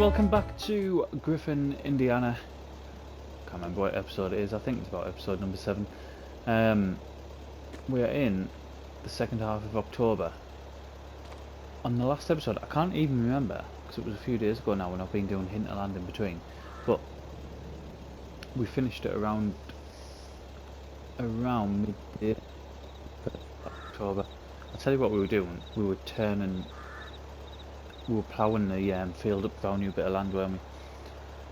welcome back to Griffin, Indiana. Can't remember what episode it is. I think it's about episode number 7. We're in the second half of October. On the last episode, I can't even remember because it was a few days ago now when I've been doing hinterland in between. But we finished it around mid October. I'll tell you what we were doing. We were ploughing the field up for our new bit of land, weren't we?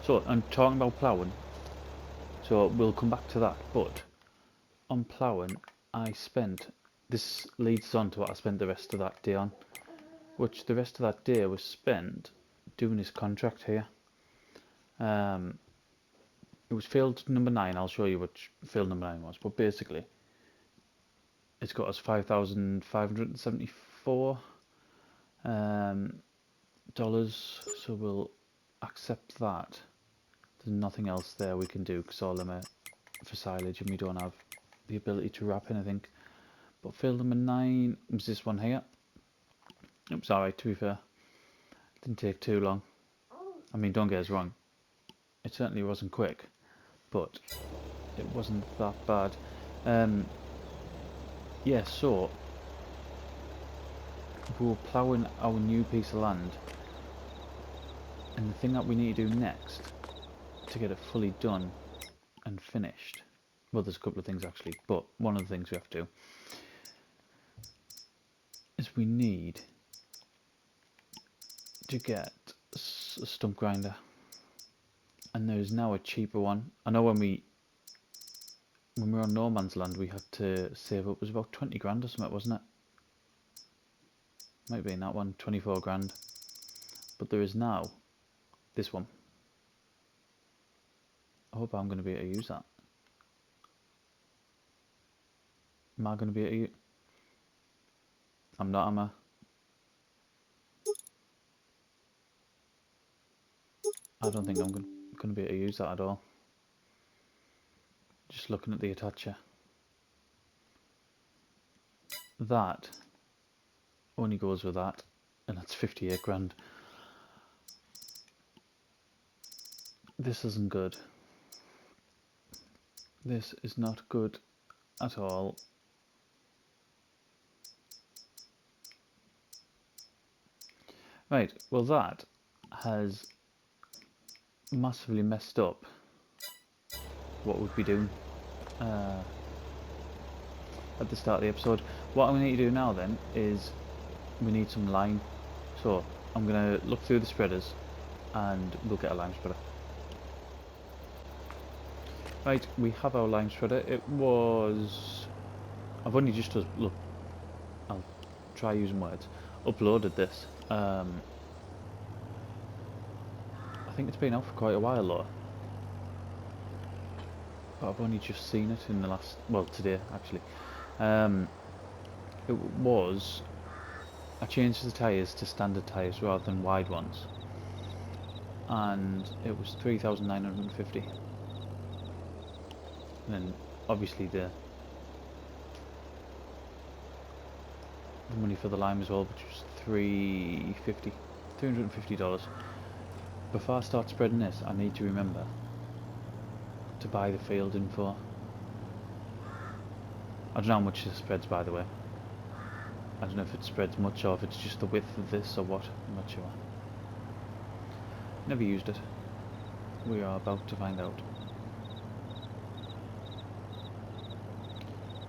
So I'm talking about ploughing. So we'll come back to that, but on ploughing this leads on to what I spent the rest of that day on, which the rest of that day was spent doing this contract here. It was field number 9, I'll show you which field number 9 was, but basically it's got us $5,574 dollars, so we'll accept that. There's nothing else there we can do because all of them are for silage and we don't have the ability to wrap anything. But field number 9 was this one here. It was alright, to be fair. Didn't take too long. I mean, don't get us wrong, it certainly wasn't quick, but it wasn't that bad. Yeah, so we were ploughing our new piece of land, and the thing that we need to do next to get it fully done and finished, well, there's a couple of things actually, but one of the things we have to do is we need to get a stump grinder, and there's now a cheaper one. I know when we were on no man's land we had to save up, it was about 20 grand or something, wasn't it? Might be in that one, 24 grand. But there is now this one. I hope I'm going to be able to use that. Am I going to be able to use? I'm not, am I? I don't think I'm going to be able to use that at all. Just looking at the attacher. That only goes with that, and that's 58 grand. This isn't good. This is not good at all. Right, well that has massively messed up what we'd be doing at the start of the episode. What we need to do now then is we need some lime. So I'm going to look through the spreaders and we'll get a lime spreader. Right, we have our lime spreader. It was... I've only just, look, I'll try using words, uploaded this. I think it's been out for quite a while though. But I've only just seen it in the last, well, today actually. It was, I changed the tyres to standard tyres rather than wide ones, and it was 3,950. And then obviously the money for the lime as well, which was $350. Before I start spreading this, I need to remember to buy the field info. I don't know how much this spreads, by the way. I don't know if it spreads much or if it's just the width of this or what. I'm not sure. Never used it. We are about to find out.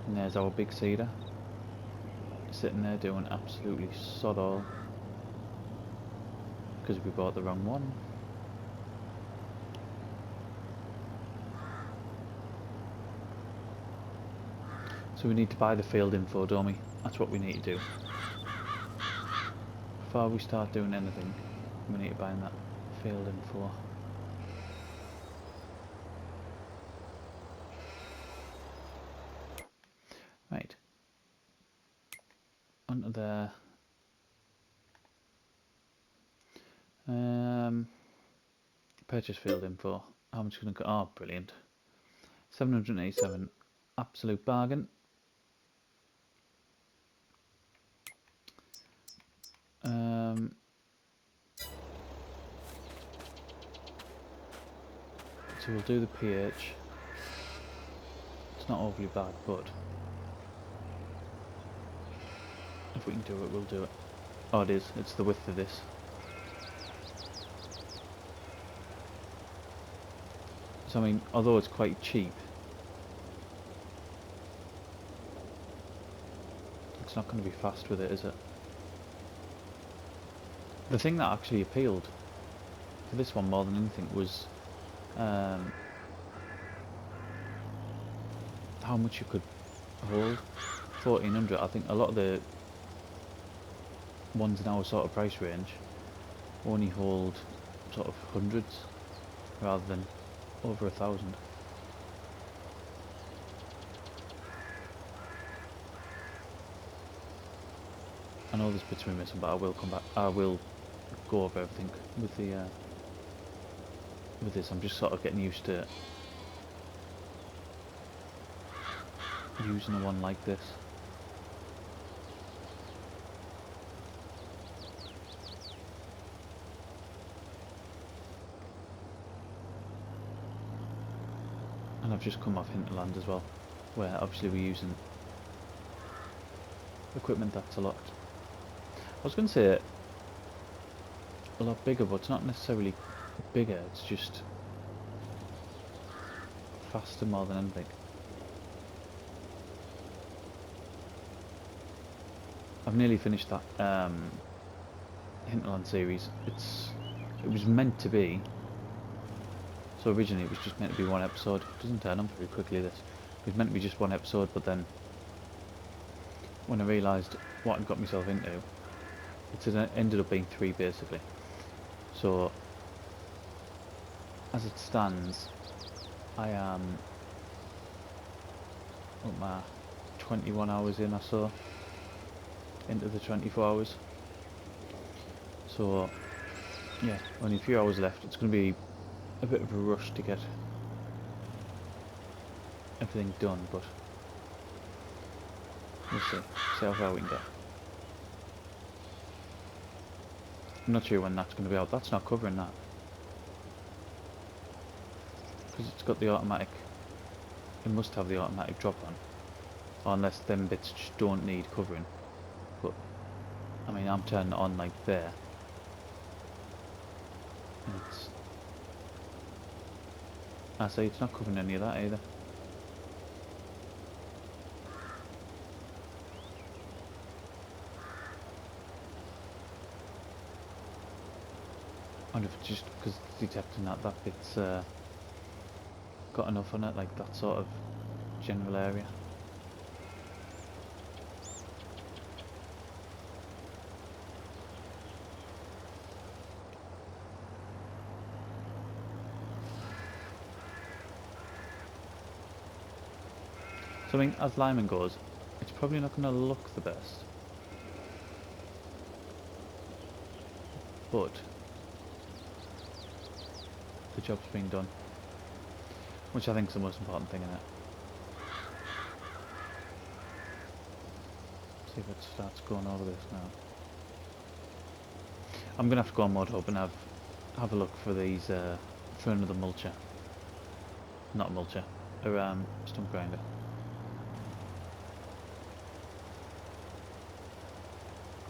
And there's our big seeder, sitting there doing absolutely sod all because we bought the wrong one. So we need to buy the field info, don't we? That's what we need to do. Before we start doing anything, we need to buy that field info. Right. Onto there. Purchase field info. How much is going to go? Oh, brilliant. 787. Absolute bargain. So we'll do the pH. It's not overly bad, but if we can do it, we'll do it. Oh, it is. It's the width of this. So I mean, although it's quite cheap, it's not going to be fast with it, is it? The thing that actually appealed for this one more than anything was how much you could hold. 1400. I think a lot of the ones in our sort of price range only hold sort of hundreds rather than over 1,000. I know there's bits we're missing, but I will come back. I will go over everything with the with this. I'm just sort of getting used to using a one like this. And I've just come off hinterland as well, where obviously we're using equipment that's a lot. I was going to say a lot bigger, but it's not necessarily bigger. It's just faster more than anything. I've nearly finished that hinterland series. It was meant to be. So originally it was just meant to be one episode. It doesn't turn on very quickly, this. It was meant to be just one episode, but then when I realised what I'd got myself into, it ended up being 3 basically. So as it stands, I am up my 21 hours in or so, into the 24 hours. So yeah, only a few hours left. It's going to be a bit of a rush to get everything done, but we'll see how far we can get. I'm not sure when that's going to be out. That's not covering that, because it's got the automatic. It must have the automatic drop on, or unless them bits just don't need covering. But I mean, I'm turning it on like there, and I say it's not covering any of that either. I wonder if it's just because it's detecting that bit's got enough on it, like that sort of general area. So I mean, as Lyman goes, it's probably not going to look the best, but the job's been done, which I think is the most important thing in it. See if it starts going over this now. I'm gonna have to go on Mod Hub and have a look for these for another mulcher. Not a mulcher, a stump grinder.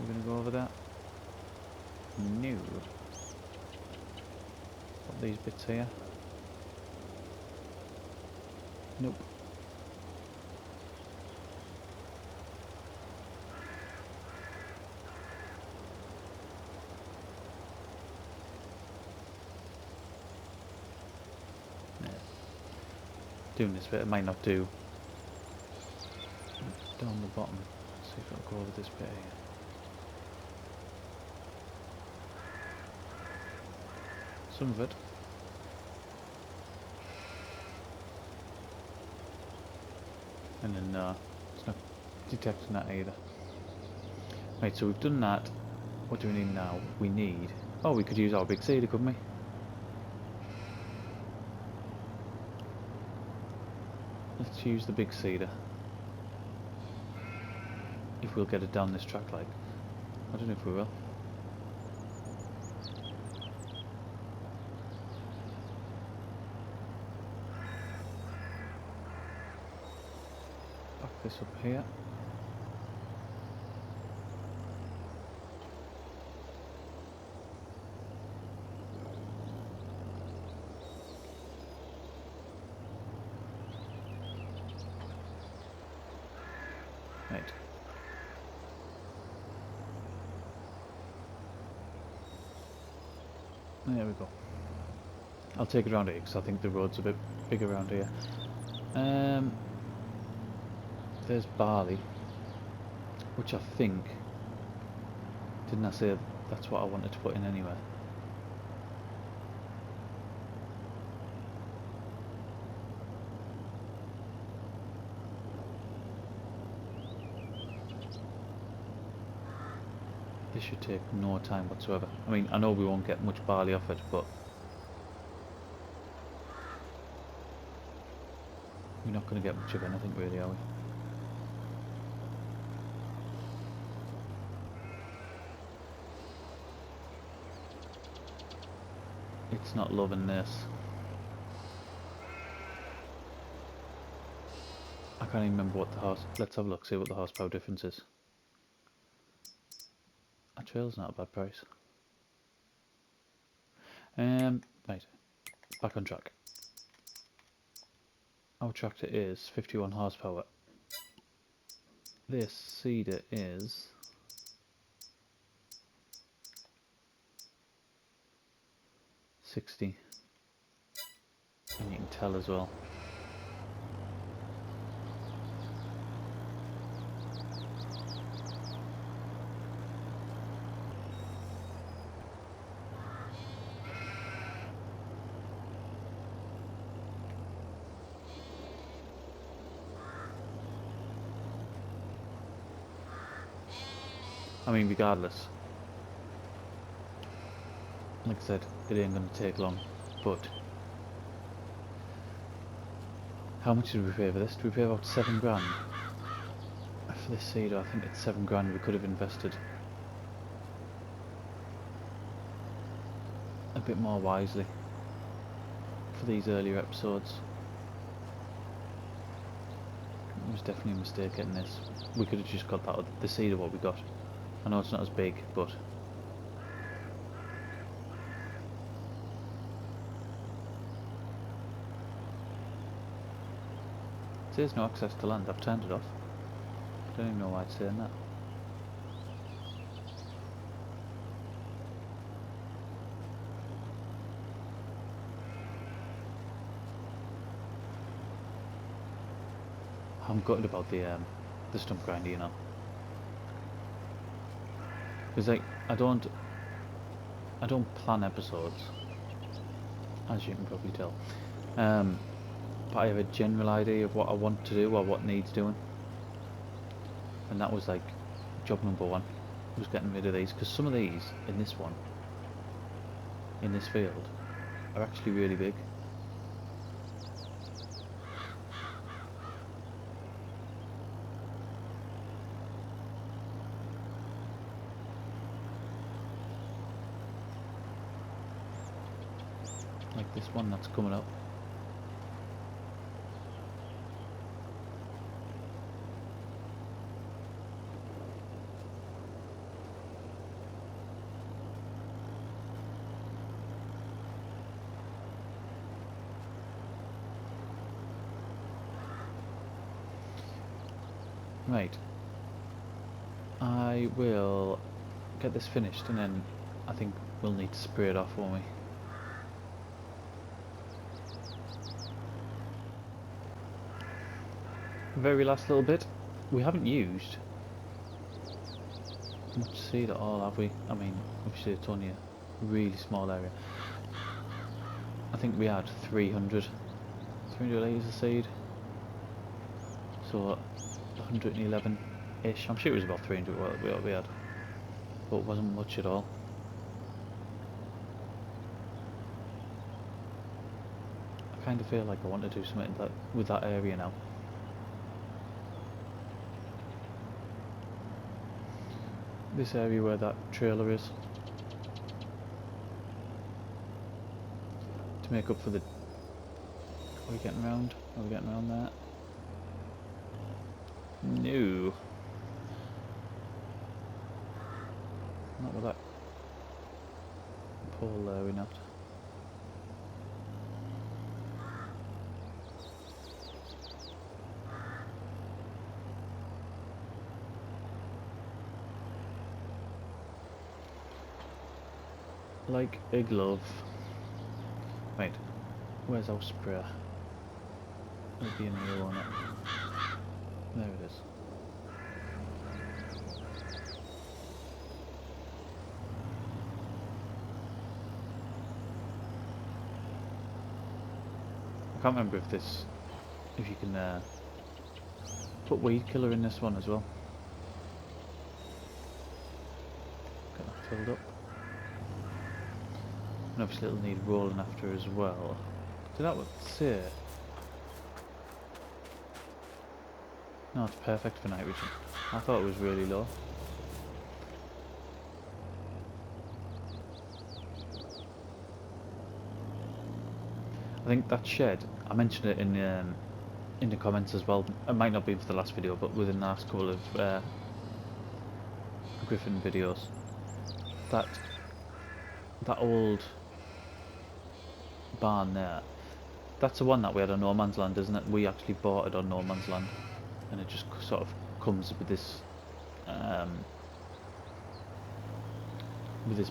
We're gonna go over that. No. Put these bits here. Nope. Yeah. Doing this bit, it might not do. Down the bottom. Let's see if it'll go over this bit here. Some of it. And then it's not detecting that either. Right, so we've done that. What do we need now? We need... Oh, we could use our big seeder, couldn't we? Let's use the big seeder. If we'll get it down this track, like. I don't know if we will. this up here. Right. There we go. I'll take it around here because I think the road's a bit big around here. There's barley, which I think, didn't I say that's what I wanted to put in anyway? This should take no time whatsoever. I mean, I know we won't get much barley off it, but we're not going to get much of anything really, are we? It's not loving this. I can't even remember what the horse... Let's have a look, see what the horsepower difference is. A trail's not a bad price. Right, back on track. Our tractor is 51 horsepower. This seeder is 60. And you can tell as well. I mean, regardless, like I said, it ain't going to take long, but how much did we pay for this? Did we pay about 7 grand? For this seeder, I think it's 7 grand we could have invested a bit more wisely for these earlier episodes. It was definitely a mistake getting this. We could have just got that, the seeder what we got. I know it's not as big, but it says no access to land. I've turned it off. I don't even know why it's saying that. I'm gutted about the stump grinder, you know. Because like I don't plan episodes, as you can probably tell. But I have a general idea of what I want to do or what needs doing, and that was like job number 1 was getting rid of these, because some of these in this one, in this field, are actually really big. Like this one that's coming up. Right, I will get this finished and then I think we'll need to spray it off, won't we? Very last little bit. We haven't used much seed at all, have we? I mean, obviously it's only a really small area. I think we had 300 litres of seed. So 111-ish. I'm sure it was about 300 what we had. But it wasn't much at all. I kind of feel like I want to do something with that area now. This area where that trailer is. To make up for the... Are we getting around? Are we getting around there? No. Not with that pole there, we're not. Like a glove. Right, where's our sprayer? There'll be in here, won't it? There it is. I can't remember if you can put weed killer in this one as well. Get that filled up. And obviously it'll need rolling after as well. Did that say it? No, it's perfect for nitrogen. I thought it was really low. I think that shed, I mentioned it in the comments as well. It might not be for the last video, but within the last couple of Griffin videos. That old barn there, that's the one that we had on No Man's Land, isn't it? We actually bought it on No Man's Land, and it just sort of comes with this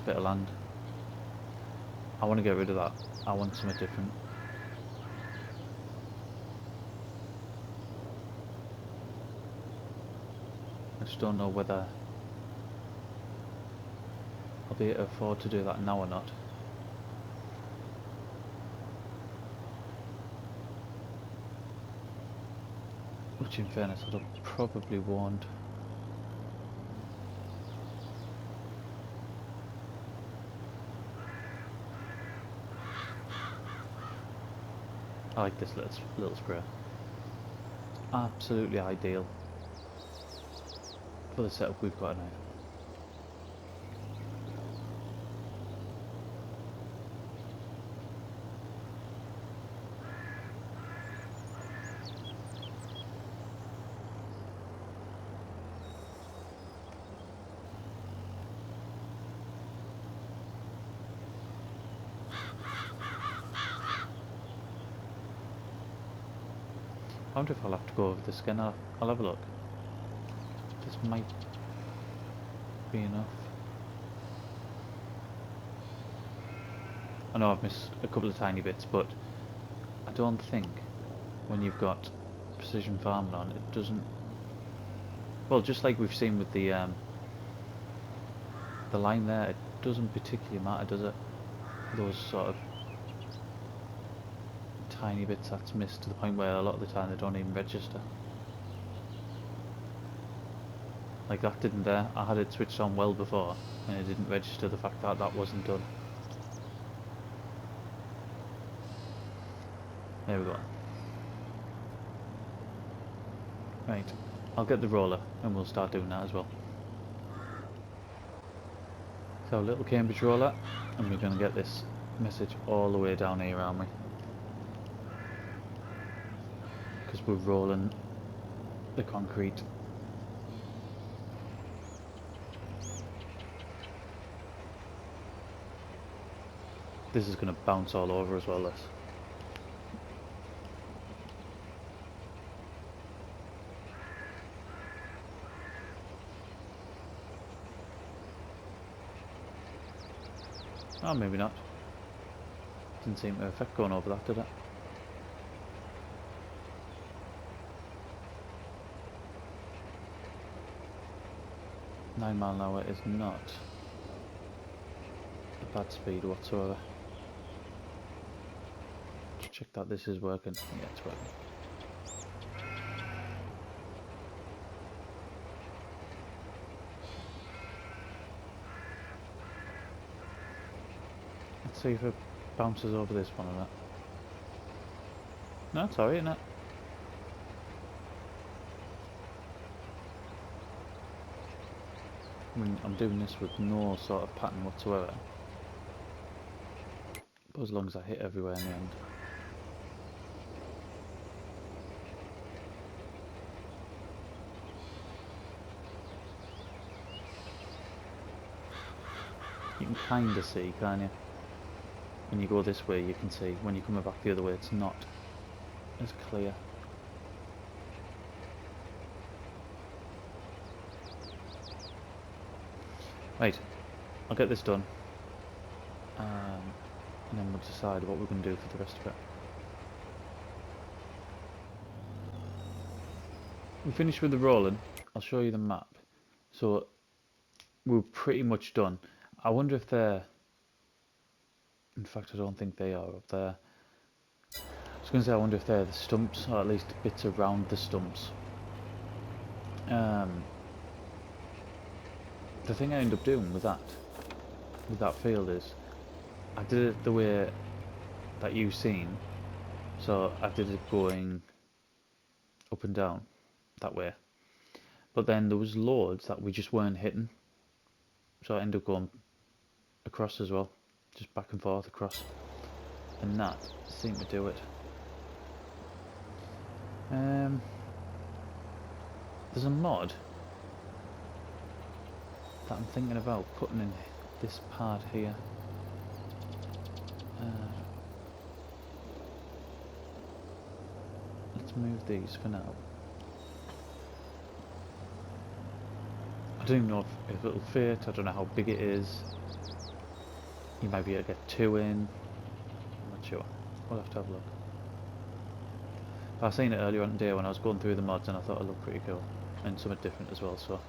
bit of land. I want to get rid of that. I want something different. I just don't know whether I'll be able to afford to do that now or not. Which in fairness I probably won't. I like this little sprayer. Absolutely ideal for the setup we've got now. I wonder if I'll have to go over this again. I'll have a look. This might be enough. I know I've missed a couple of tiny bits, but I don't think when you've got precision farming on, it doesn't. Well, just like we've seen with the line there, it doesn't particularly matter, does it? Those sort of tiny bits that's missed to the point where a lot of the time they don't even register. Like that didn't there. I had it switched on well before and it didn't register the fact that that wasn't done. There we go. Right, I'll get the roller and we'll start doing that as well. So little Cambridge roller, and we're going to get this message all the way down here, aren't we? Because we're rolling the concrete. This is going to bounce all over as well, this. Oh, maybe not. Didn't seem to affect going over that, did it? Nine mile an hour is not a bad speed whatsoever. Just check that this is working. Yeah, it's working. Let's see if it bounces over this one or not. No, it's alright, isn't it? I mean, I'm doing this with no sort of pattern whatsoever. But as long as I hit everywhere in the end. can kind of see, can't you? When you go this way you can see, when you're coming back the other way it's not as clear. Right, I'll get this done, and then we'll decide what we're going to do for the rest of it. We finished with the rolling. I'll show you the map. So we're pretty much done. I wonder if they're, in fact I don't think they are up there. I was going to say I wonder if they're the stumps, or at least bits around the stumps. The thing I end up doing with that field is, I did it the way that you've seen. So I did it going up and down that way. But then there was loads that we just weren't hitting. So I ended up going across as well. Just back and forth across. And that seemed to do it. There's a mod that I'm thinking about putting in this part here. Let's move these for now. I don't even know if it'll fit, I don't know how big it is. You might be able to get 2 in. I'm not sure. We'll have to have a look. But I seen it earlier on today when I was going through the mods and I thought it looked pretty cool. And something different as well, so.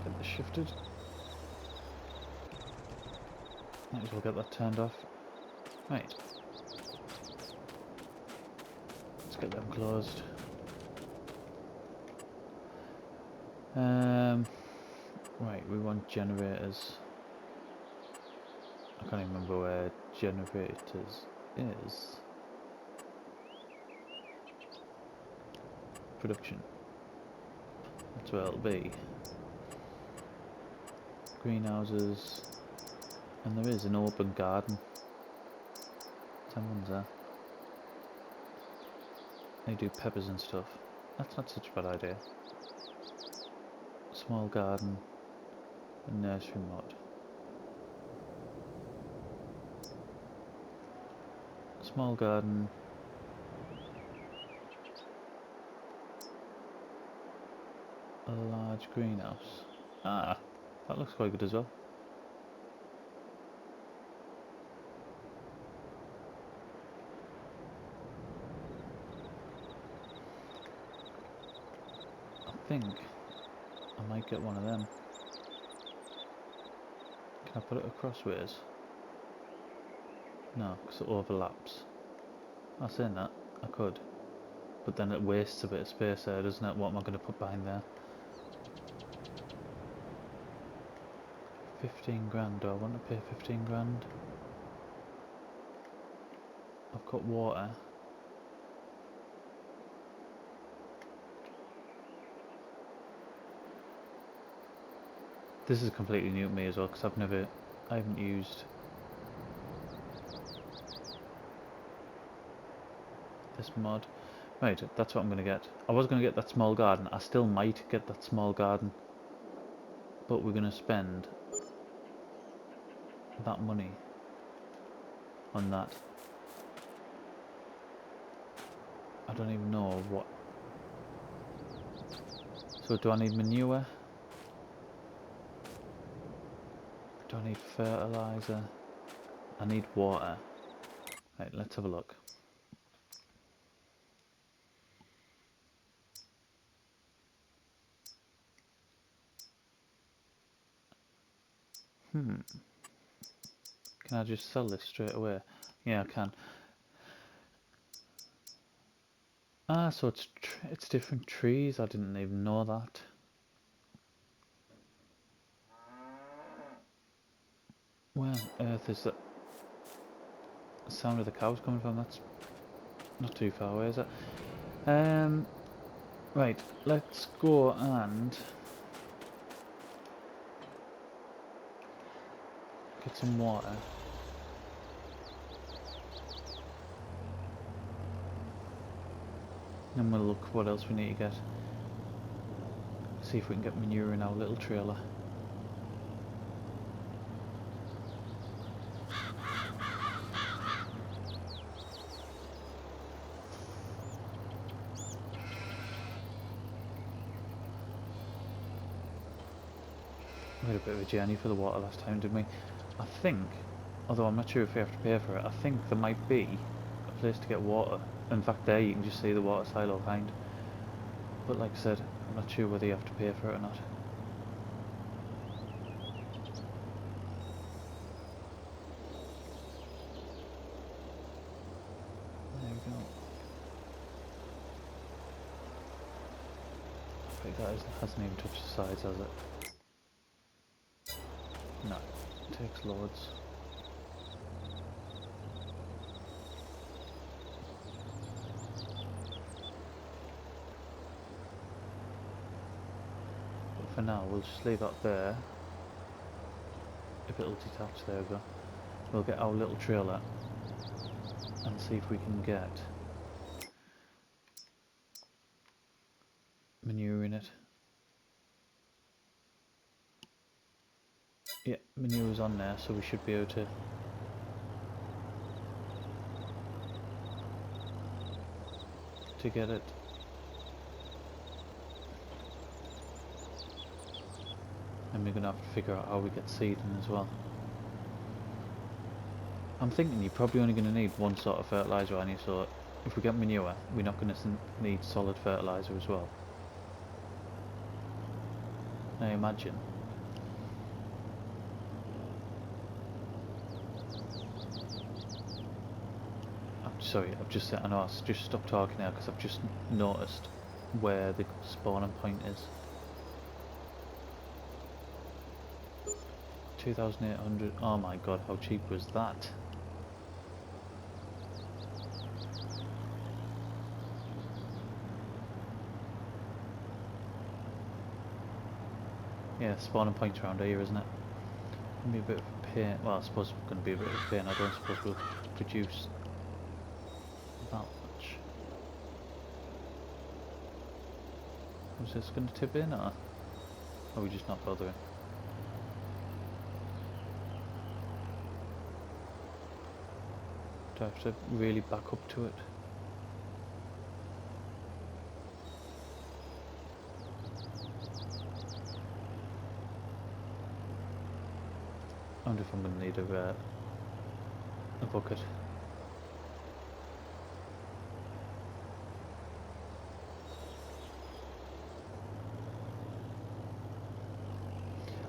Get this shifted. Might as well get that turned off. Right. Let's get them closed. Right, we want generators. I can't even remember where generators is. Production. That's where it'll be. Greenhouses. And there is an open garden. Someone's there. They do peppers and stuff. That's not such a bad idea. Small garden. A nursery mod. Small garden. A large greenhouse. Ah, that looks quite good as well. I think I might get one of them. Can I put it acrossways? No, because it overlaps. I saying that, I could. But then it wastes a bit of space there, doesn't it? What am I going to put behind there? 15 grand, do I want to pay 15 grand? I've got water. This is completely new to me as well, because I haven't used this mod. Right, that's what I'm going to get. I was going to get that small garden. I still might get that small garden. But we're going to spend that money on that. I don't even know what. So do I need manure? Do I need fertilizer? I need water. Right, let's have a look. Can I just sell this straight away? Yeah, I can. Ah, so it's different trees. I didn't even know that. Where on earth is the sound of the cows coming from? That's not too far away, is it? Right, let's go and get some water. Then we'll look what else we need to get. See if we can get manure in our little trailer. We had a bit of a journey for the water last time, didn't we? I think, although I'm not sure if we have to pay for it, I think there might be a place to get water. In fact, there you can just see the water silo kind. But like I said, I'm not sure whether you have to pay for it or not. There we go. I think that hasn't even touched the sides, has it? No, it takes loads. But for now, we'll just leave that there. If it'll detach, there we go. We'll get our little trailer and see if we can get manure in it. Yeah, manure's on there, so we should be able to get it. And we're gonna have to figure out how we get seed in as well. I'm thinking you're probably only gonna need one sort of fertilizer, Annie, so if we get manure, we're not gonna need solid fertilizer as well. I imagine. Sorry, I've just said, I know, I've just stopped talking now because I've just noticed where the spawning point is. 2,800, oh my god, how cheap was that? Yeah, spawning point's around here, isn't it? Gonna be a bit of a pain, well I suppose it's gonna be a bit of a pain, I don't suppose we'll produce that much. Was this going to tip in, or are we just not bothering? Do I have to really back up to it? I wonder if I'm going to need a bucket.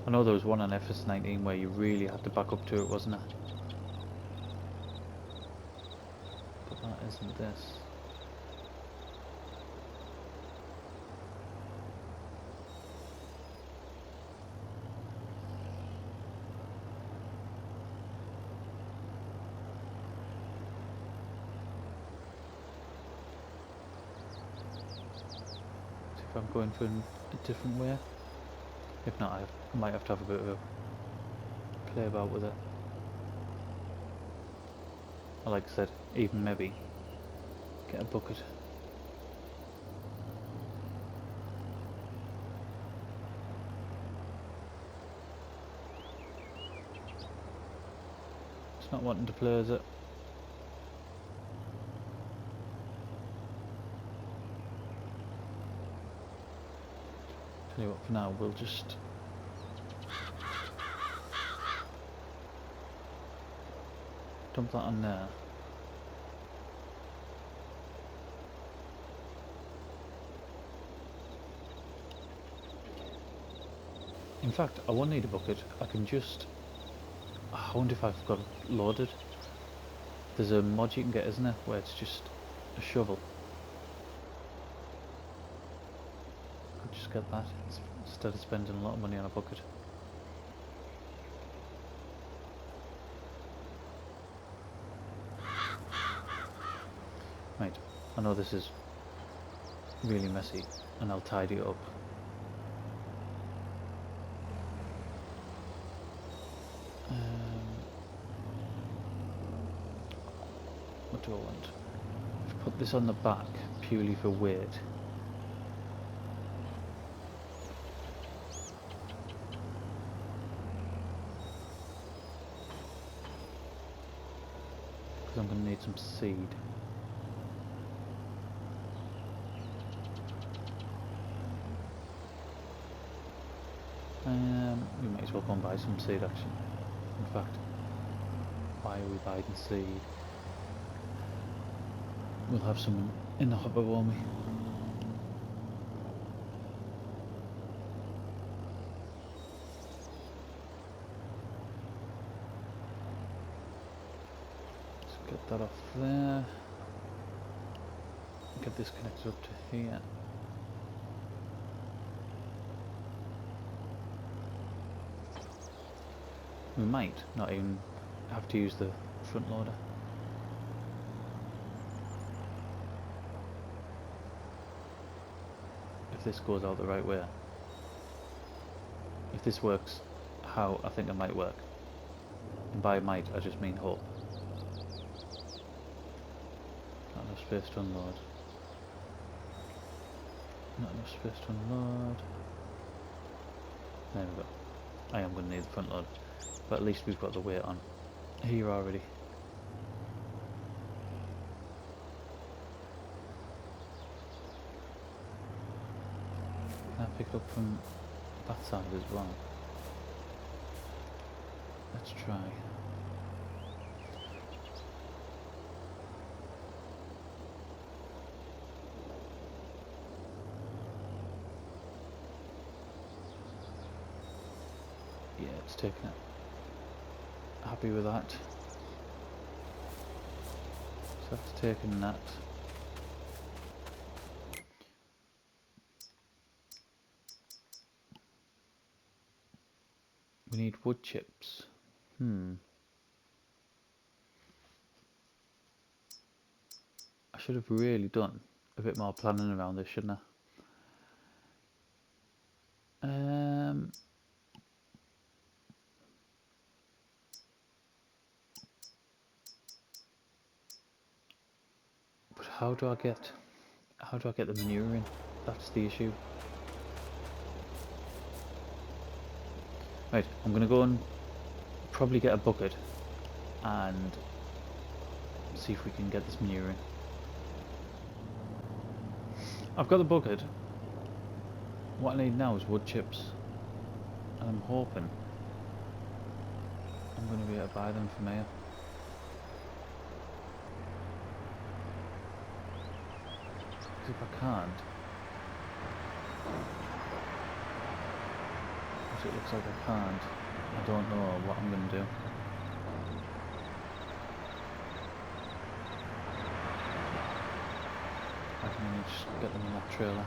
I know there was one on FS19 where you really had to back up to it, wasn't it? But that isn't this. See if I'm going for a different way. If not, I might have to have a bit of a play about with it. Or like I said, even maybe get a bucket. It's not wanting to play, is it? Tell you what, for now we'll just dump that on there. In fact, I won't need a bucket. I can just... I wonder if I've got it loaded. There's a mod you can get, isn't there, where it's just a shovel. I'll just get that instead of spending a lot of money on a bucket. Right, I know this is really messy and I'll tidy it up. What do I want? I've put this on the back purely for weight. because I'm going to need some seed. We might as well go and buy some seed actually. In fact, why are we buying seed? We'll have some in the hopper, won't we? Let's get that off there. Get this connected up to here. We might not even have to use the front loader. If this goes out the right way. If this works how I think it might work. And by might, I just mean hope. Not enough space to unload. Not enough space to unload. There we go. I am going to need the front loader. But at least we've got the weight on here already. Can I pick up from that side as well? Let's try. Yeah, it's taking it. Happy with that. So that's taken that. We need wood chips. I should have really done a bit more planning around this, shouldn't I? But how do I get the manure in? That's the issue. Right, I'm gonna go and probably get a bucket and see if we can get this manure in. I've got the bucket. What I need now is wood chips, and I'm hoping I'm going to be able to buy them from here. Because if I can't, which it looks like I can't, I don't know what I'm going to do. I can only just get them in that trailer.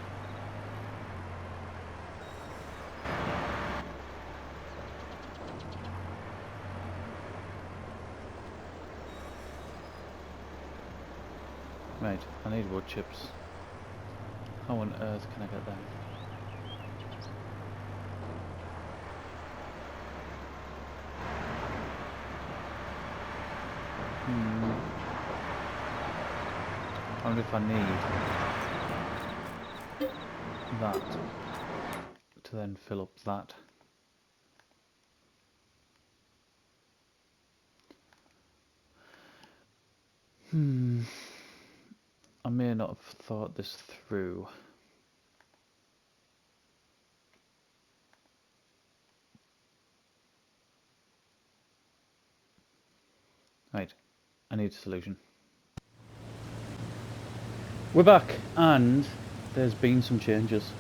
Right, I need wood chips. How on earth can I get them? I wonder if I need that to then fill up that. I may not have thought this through. Right, I need a solution. We're back, and there's been some changes.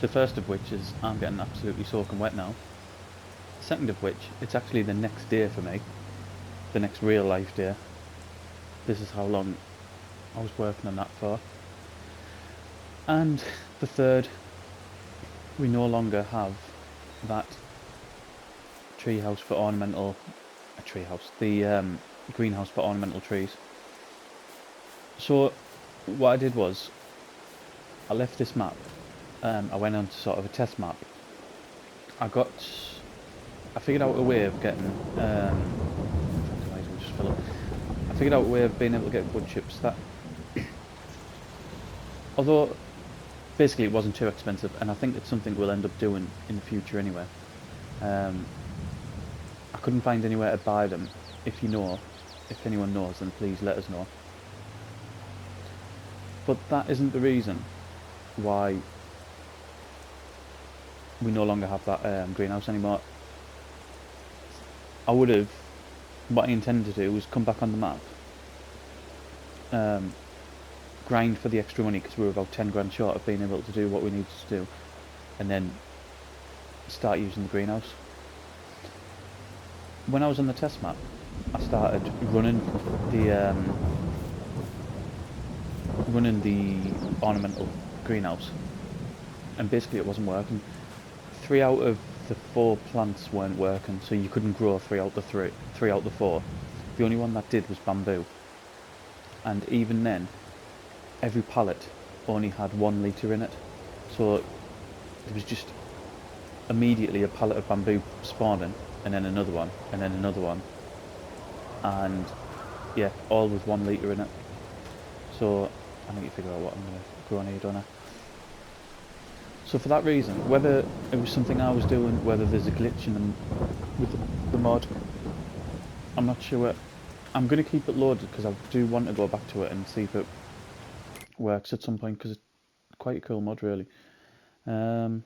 The first of which is I'm getting absolutely soaking wet now. The second of which, it's actually the next day for me. The next real life day. This is how long I was working on that for. And the third, we no longer have that treehouse for ornamental, the greenhouse for ornamental trees. So what I did was, I left this map, I went on to sort of a test map. I figured out a way of getting, I figured out a way of being able to get wood chips that, although basically it wasn't too expensive, and I think it's something we'll end up doing in the future anyway. I couldn't find anywhere to buy them, if you know, If anyone knows, then please let us know. But that isn't the reason why we no longer have that greenhouse anymore. What I intended to do was come back on the map, grind for the extra money because we were about 10 grand short of being able to do what we needed to do, and then start using the greenhouse. When I was on the test map, I started running the ornamental greenhouse, and basically it wasn't working. 3 out of the 4 plants weren't working, so you couldn't grow 3 out of the 4. The only one that did was bamboo, and even then every pallet only had 1 litre in it, so there was just immediately a pallet of bamboo spawning, and then another one, and then another one, and yeah, all with 1 litre in it. So I need to figure out what I'm going to grow on here, don't I? So for that reason, whether it was something I was doing, whether there's a glitch with the mod, I'm not sure. I'm going to keep it loaded because I do want to go back to it and see if it works at some point, because it's quite a cool mod, really. I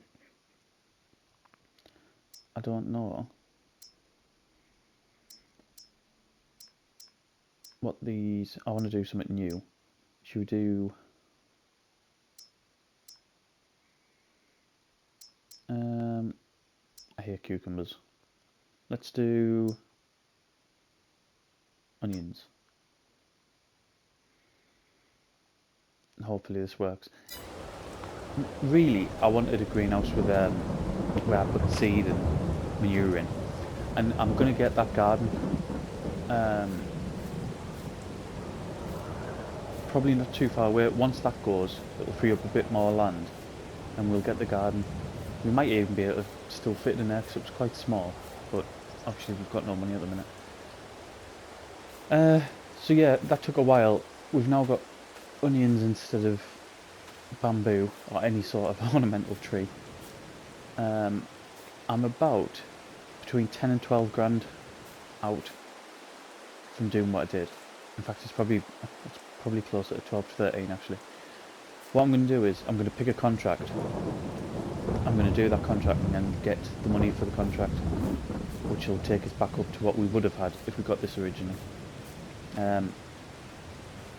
don't know what these... I want to do something new. Should we do... I hear cucumbers. Let's do onions. Hopefully this works. Really, I wanted a greenhouse with where I put seed and manure in, and I'm going to get that garden. Probably not too far away. Once that goes, it'll free up a bit more land, and we'll get the garden. We might even be able to still fit it in there because it was quite small, but obviously we've got no money at the minute. So yeah, that took a while. We've now got onions instead of bamboo or any sort of ornamental tree. I'm about between 10 and 12 grand out from doing what I did. In fact, it's probably closer to 12 to 13 actually. What I'm going to do is I'm going to pick a contract. I'm going to do that contract and then get the money for the contract, which will take us back up to what we would have had if we got this originally.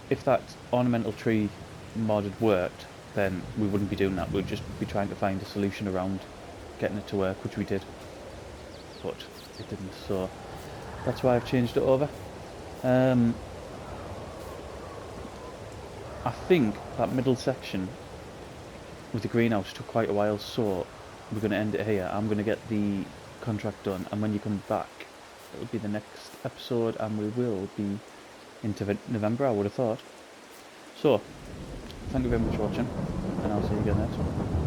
If that ornamental tree mod had worked, then we wouldn't be doing that. We'd just be trying to find a solution around getting it to work, which we did, but it didn't, so that's why I've changed it over. I think that middle section with the greenhouse took quite a while, so we're going to end it here. I'm going to get the contract done, and when you come back it'll be the next episode, and we will be into November, I would have thought. So thank you very much for watching, and I'll see you again next one.